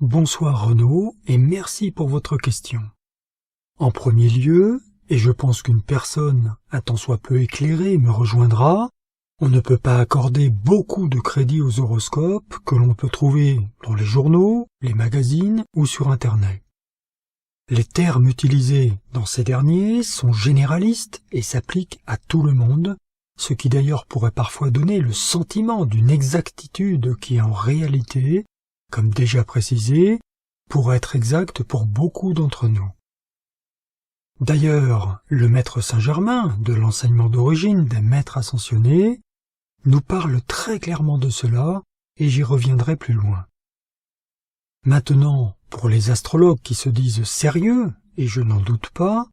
Bonsoir Renaud et merci pour votre question. En premier lieu, et je pense qu'une personne un tant soit peu éclairée me rejoindra, on ne peut pas accorder beaucoup de crédit aux horoscopes que l'on peut trouver dans les journaux, les magazines ou sur Internet. Les termes utilisés dans ces derniers sont généralistes et s'appliquent à tout le monde, ce qui d'ailleurs pourrait parfois donner le sentiment d'une exactitude qui en réalité, comme déjà précisé, pourrait être exacte pour beaucoup d'entre nous. D'ailleurs, le maître Saint-Germain, de l'enseignement d'origine des maîtres ascensionnés, nous parle très clairement de cela et j'y reviendrai plus loin. Maintenant, pour les astrologues qui se disent sérieux, et je n'en doute pas,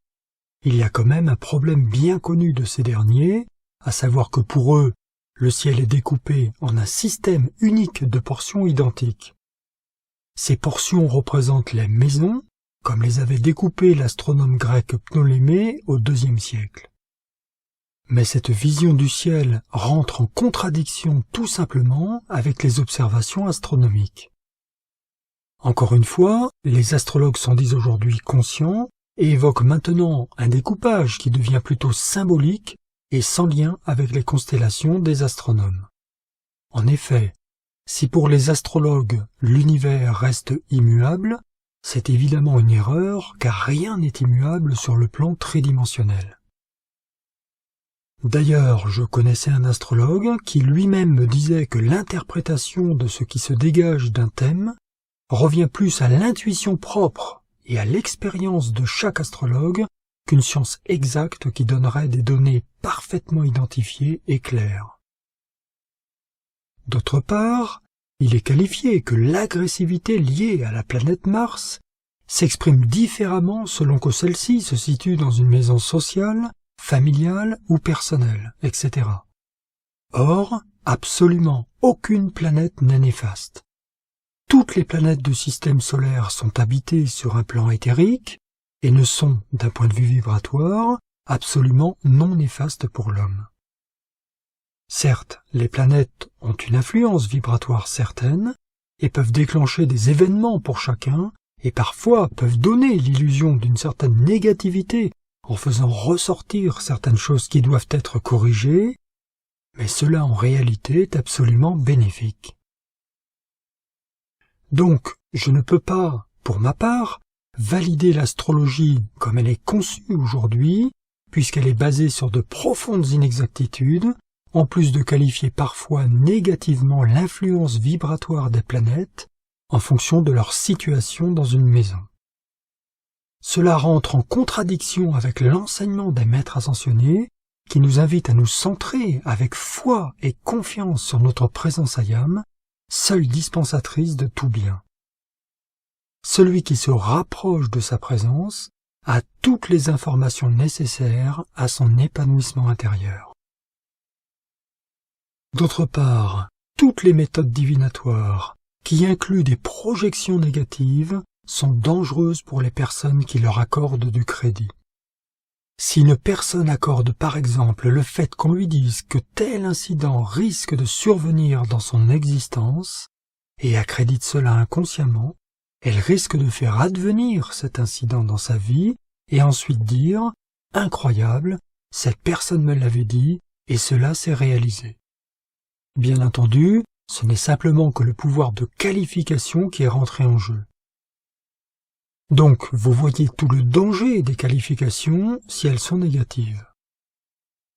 il y a quand même un problème bien connu de ces derniers, à savoir que pour eux, le ciel est découpé en un système unique de portions identiques. Ces portions représentent les maisons, comme les avait découpées l'astronome grec Ptolémée au IIe siècle. Mais cette vision du ciel rentre en contradiction tout simplement avec les observations astronomiques. Encore une fois, les astrologues s'en disent aujourd'hui conscients et évoquent maintenant un découpage qui devient plutôt symbolique et sans lien avec les constellations des astronomes. En effet, si pour les astrologues l'univers reste immuable, c'est évidemment une erreur car rien n'est immuable sur le plan tridimensionnel. D'ailleurs, je connaissais un astrologue qui lui-même me disait que l'interprétation de ce qui se dégage d'un thème revient plus à l'intuition propre et à l'expérience de chaque astrologue qu'une science exacte qui donnerait des données parfaitement identifiées et claires. D'autre part, il est qualifié que l'agressivité liée à la planète Mars s'exprime différemment selon que celle-ci se situe dans une maison sociale, familiale ou personnelle, etc. Or, absolument aucune planète n'est néfaste. Toutes les planètes du système solaire sont habitées sur un plan éthérique et ne sont, d'un point de vue vibratoire, absolument non néfastes pour l'homme. Certes, les planètes ont une influence vibratoire certaine et peuvent déclencher des événements pour chacun et parfois peuvent donner l'illusion d'une certaine négativité en faisant ressortir certaines choses qui doivent être corrigées, mais cela en réalité est absolument bénéfique. Donc, je ne peux pas, pour ma part, valider l'astrologie comme elle est conçue aujourd'hui, puisqu'elle est basée sur de profondes inexactitudes, en plus de qualifier parfois négativement l'influence vibratoire des planètes en fonction de leur situation dans une maison. Cela rentre en contradiction avec l'enseignement des maîtres ascensionnés qui nous invitent à nous centrer avec foi et confiance sur notre présence ayam, seule dispensatrice de tout bien. Celui qui se rapproche de sa présence a toutes les informations nécessaires à son épanouissement intérieur. D'autre part, toutes les méthodes divinatoires, qui incluent des projections négatives, sont dangereuses pour les personnes qui leur accordent du crédit. Si une personne accorde par exemple le fait qu'on lui dise que tel incident risque de survenir dans son existence, et accrédite cela inconsciemment, elle risque de faire advenir cet incident dans sa vie et ensuite dire « Incroyable, cette personne me l'avait dit et cela s'est réalisé ». Bien entendu, ce n'est simplement que le pouvoir de qualification qui est rentré en jeu. Donc, vous voyez tout le danger des qualifications si elles sont négatives.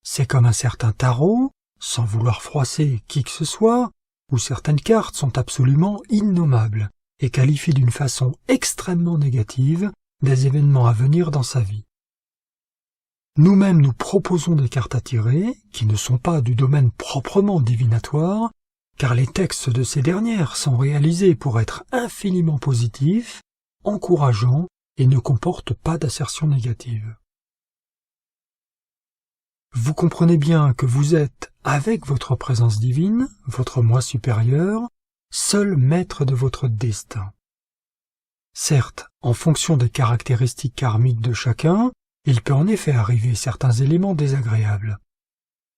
C'est comme un certain tarot, sans vouloir froisser qui que ce soit, où certaines cartes sont absolument innommables et qualifient d'une façon extrêmement négative des événements à venir dans sa vie. Nous-mêmes nous proposons des cartes à tirer, qui ne sont pas du domaine proprement divinatoire, car les textes de ces dernières sont réalisés pour être infiniment positifs, encourageants et ne comportent pas d'assertion négative. Vous comprenez bien que vous êtes, avec votre présence divine, votre moi supérieur, seul maître de votre destin. Certes, en fonction des caractéristiques karmiques de chacun, il peut en effet arriver certains éléments désagréables.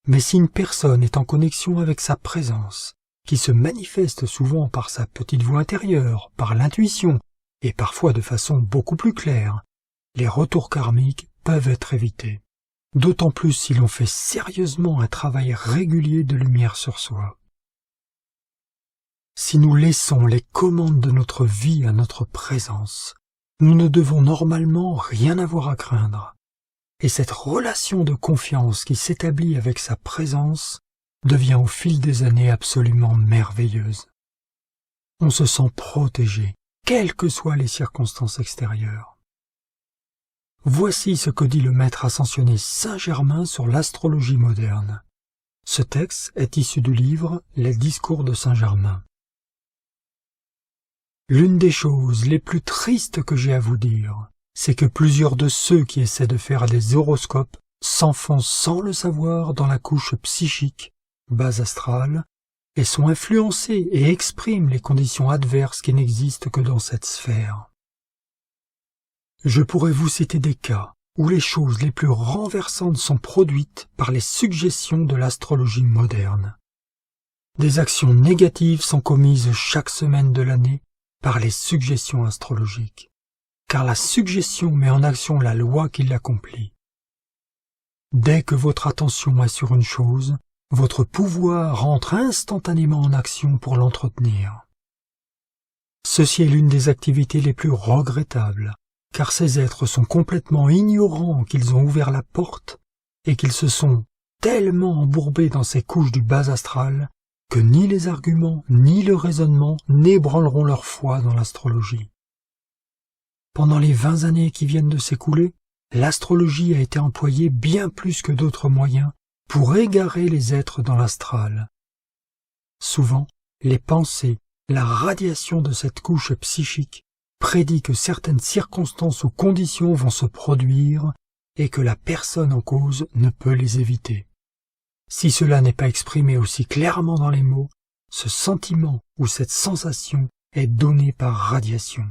Mais si une personne est en connexion avec sa présence qui se manifeste souvent par sa petite voix intérieure, par l'intuition, et parfois de façon beaucoup plus claire, les retours karmiques peuvent être évités, d'autant plus si l'on fait sérieusement un travail régulier de lumière sur soi. Si nous laissons les commandes de notre vie à notre présence, nous ne devons normalement rien avoir à craindre, et cette relation de confiance qui s'établit avec sa présence devient au fil des années absolument merveilleuse. On se sent protégé, quelles que soient les circonstances extérieures. Voici ce que dit le maître ascensionné Saint-Germain sur l'astrologie moderne. Ce texte est issu du livre « Les discours de Saint-Germain ». L'une des choses les plus tristes que j'ai à vous dire, c'est que plusieurs de ceux qui essaient de faire des horoscopes s'enfoncent sans le savoir dans la couche psychique, base astrale, et sont influencés et expriment les conditions adverses qui n'existent que dans cette sphère. Je pourrais vous citer des cas où les choses les plus renversantes sont produites par les suggestions de l'astrologie moderne. Des actions négatives sont commises chaque semaine de l'année par les suggestions astrologiques, car la suggestion met en action la loi qui l'accomplit. Dès que votre attention est sur une chose, votre pouvoir entre instantanément en action pour l'entretenir. Ceci est l'une des activités les plus regrettables, car ces êtres sont complètement ignorants qu'ils ont ouvert la porte et qu'ils se sont tellement embourbés dans ces couches du bas astral que ni les arguments ni le raisonnement n'ébranleront leur foi dans l'astrologie. Pendant les 20 années qui viennent de s'écouler, l'astrologie a été employée bien plus que d'autres moyens pour égarer les êtres dans l'astral. Souvent, les pensées, la radiation de cette couche psychique prédit que certaines circonstances ou conditions vont se produire et que la personne en cause ne peut les éviter. Si cela n'est pas exprimé aussi clairement dans les mots, ce sentiment ou cette sensation est donné par radiation.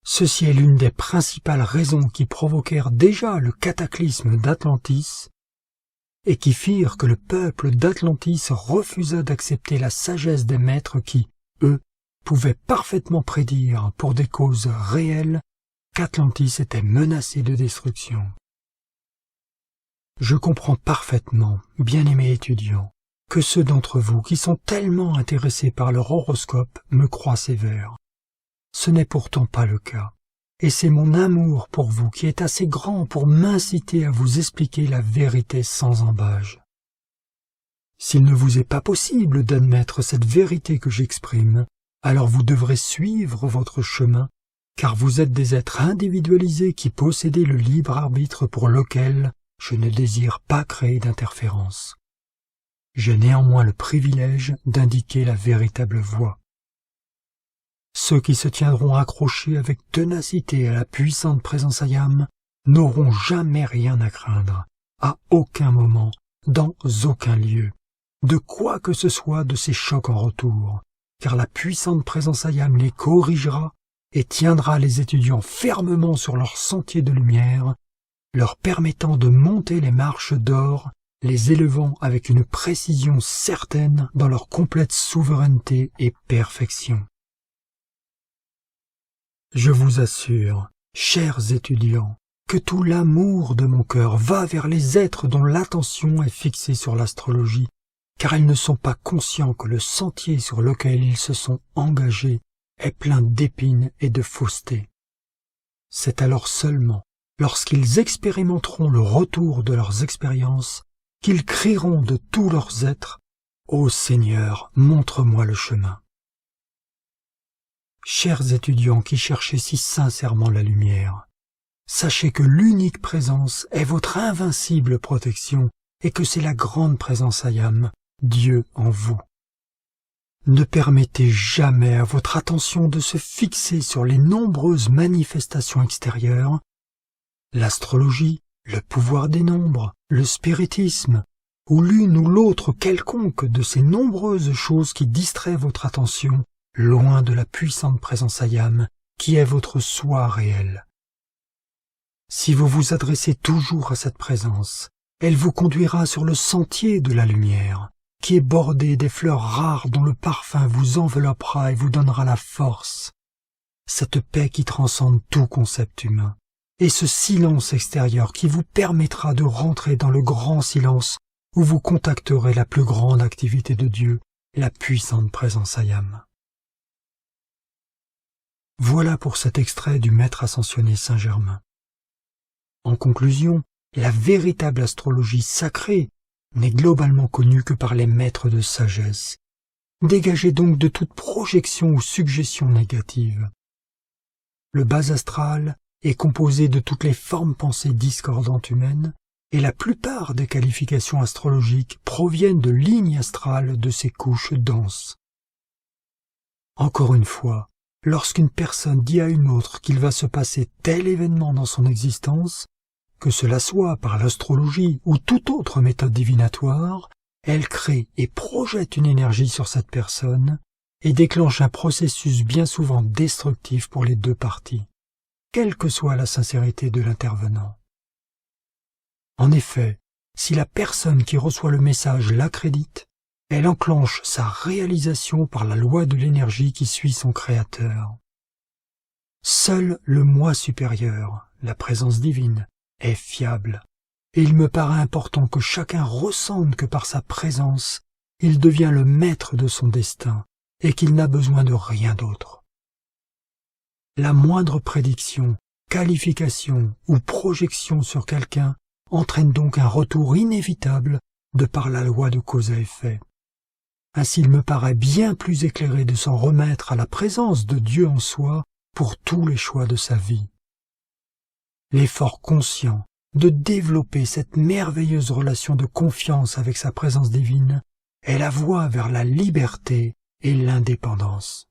Ceci est l'une des principales raisons qui provoquèrent déjà le cataclysme d'Atlantis et qui firent que le peuple d'Atlantis refusa d'accepter la sagesse des maîtres qui, eux, pouvaient parfaitement prédire pour des causes réelles qu'Atlantis était menacée de destruction. Je comprends parfaitement, bien-aimés étudiants, que ceux d'entre vous qui sont tellement intéressés par leur horoscope me croient sévère. Ce n'est pourtant pas le cas, et c'est mon amour pour vous qui est assez grand pour m'inciter à vous expliquer la vérité sans ambages. S'il ne vous est pas possible d'admettre cette vérité que j'exprime, alors vous devrez suivre votre chemin, car vous êtes des êtres individualisés qui possédez le libre arbitre pour lequel je ne désire pas créer d'interférence. J'ai néanmoins le privilège d'indiquer la véritable voie. Ceux qui se tiendront accrochés avec ténacité à la puissante présence Ayam n'auront jamais rien à craindre, à aucun moment, dans aucun lieu, de quoi que ce soit de ces chocs en retour, car la puissante présence Ayam les corrigera et tiendra les étudiants fermement sur leur sentier de lumière, leur permettant de monter les marches d'or, les élevant avec une précision certaine dans leur complète souveraineté et perfection. Je vous assure, chers étudiants, que tout l'amour de mon cœur va vers les êtres dont l'attention est fixée sur l'astrologie, car ils ne sont pas conscients que le sentier sur lequel ils se sont engagés est plein d'épines et de fausseté. C'est alors seulement lorsqu'ils expérimenteront le retour de leurs expériences qu'ils crieront de tous leurs êtres « Ô Seigneur, montre-moi le chemin ». Chers étudiants qui cherchez si sincèrement la lumière, sachez que l'unique présence est votre invincible protection et que c'est la grande présence Ayam, Dieu en vous. Ne permettez jamais à votre attention de se fixer sur les nombreuses manifestations extérieures, l'astrologie, le pouvoir des nombres, le spiritisme, ou l'une ou l'autre quelconque de ces nombreuses choses qui distraient votre attention loin de la puissante présence Ayam, qui est votre soi réel. Si vous vous adressez toujours à cette présence, elle vous conduira sur le sentier de la lumière, qui est bordé des fleurs rares dont le parfum vous enveloppera et vous donnera la force, cette paix qui transcende tout concept humain, et ce silence extérieur qui vous permettra de rentrer dans le grand silence où vous contacterez la plus grande activité de Dieu, la puissante présence Ayam. Voilà pour cet extrait du maître ascensionné Saint-Germain. En conclusion, la véritable astrologie sacrée n'est globalement connue que par les maîtres de sagesse. Dégagez donc de toute projection ou suggestion négative. Le bas astral est composé de toutes les formes pensées discordantes humaines, et la plupart des qualifications astrologiques proviennent de lignes astrales de ces couches denses. Encore une fois, lorsqu'une personne dit à une autre qu'il va se passer tel événement dans son existence, que cela soit par l'astrologie ou toute autre méthode divinatoire, elle crée et projette une énergie sur cette personne et déclenche un processus bien souvent destructif pour les deux parties, quelle que soit la sincérité de l'intervenant. En effet, si la personne qui reçoit le message l'accrédite, elle enclenche sa réalisation par la loi de l'énergie qui suit son créateur. Seul le moi supérieur, la présence divine, est fiable, et il me paraît important que chacun ressente que par sa présence, il devient le maître de son destin, et qu'il n'a besoin de rien d'autre. La moindre prédiction, qualification ou projection sur quelqu'un entraîne donc un retour inévitable de par la loi de cause à effet. Ainsi il me paraît bien plus éclairé de s'en remettre à la présence de Dieu en soi pour tous les choix de sa vie. L'effort conscient de développer cette merveilleuse relation de confiance avec sa présence divine est la voie vers la liberté et l'indépendance.